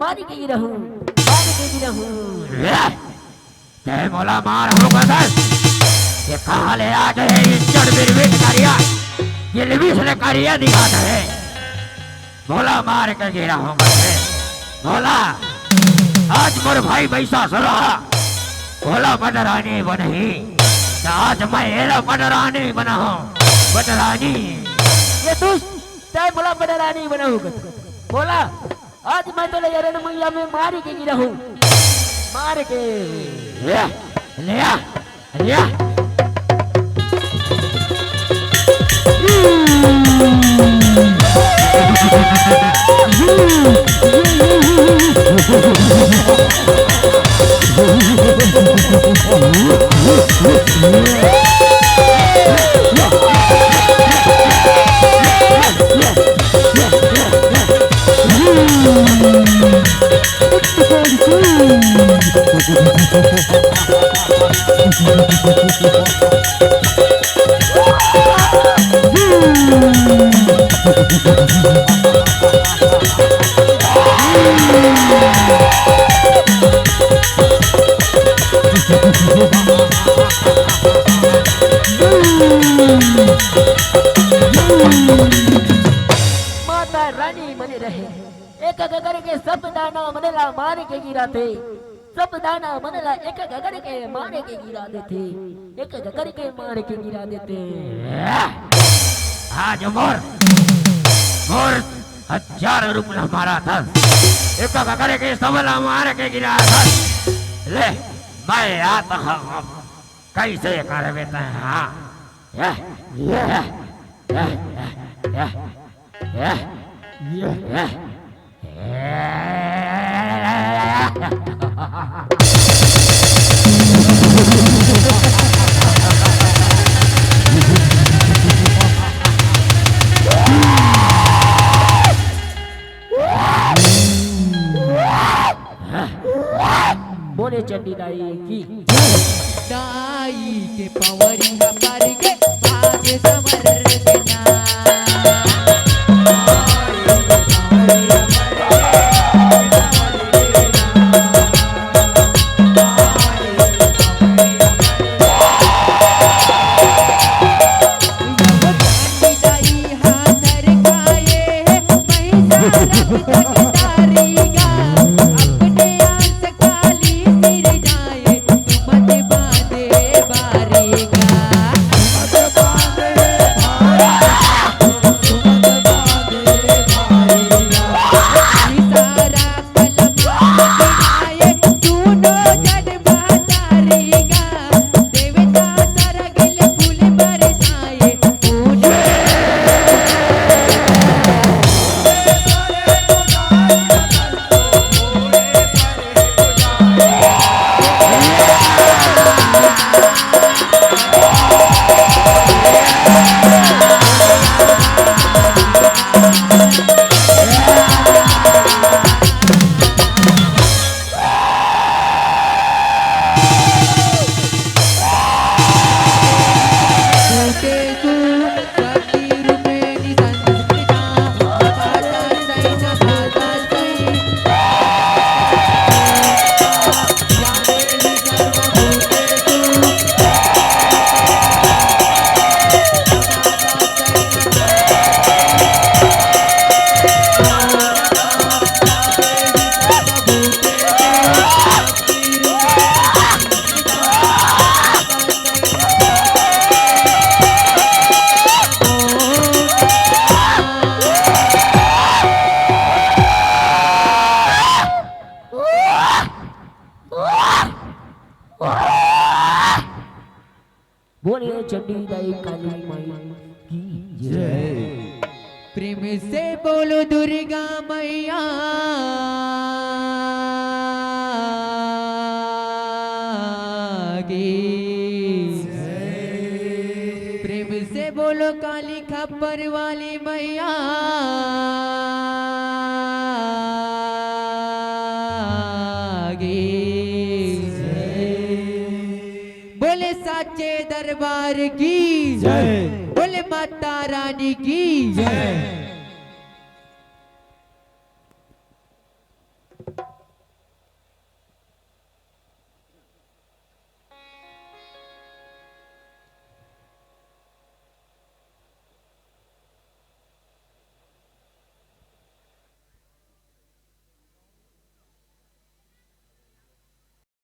मारी के रहूं, मारी के रहूं। जय मोला मार होगा दस ये कहा ले आ गए इज्जत बिरबिट करिया ये लिविस ने करिया दिखाता है मोला मार के गिरा होगा मोला आज मोर भाई बैसा सुरा बोला बडरानी बनी आज मैं एरा बडरानी बना हूँ बडरानी ये तू चाहे बोला बडरानी बना होगा बोला आज मैं तो ले रण मैया में मारी के गिरा हूँ मार के लिया लिया माता रानी बने रहे एक करके सब दाना मनला मार के गिरा थे सब दाना मनला एक करके मार के गिरा देते एक करके मार के गिरा देते आज मोर मोर 1000 रुपया मारा था एक करके सबला मार के गिरा था ले मैं आता हूँ कैसे कर बेटा हाँ बोले चंडी दाई की दाई के पवरिया पर के भाग्य समर के ना बोले चंडी दाई काली माई की जय प्रेम से बोलो दुर्गा मैया की प्रेम से बोलो काली खप्पर वाली मैया बोले साचे दरबार की जय बोले माता रानी की जय।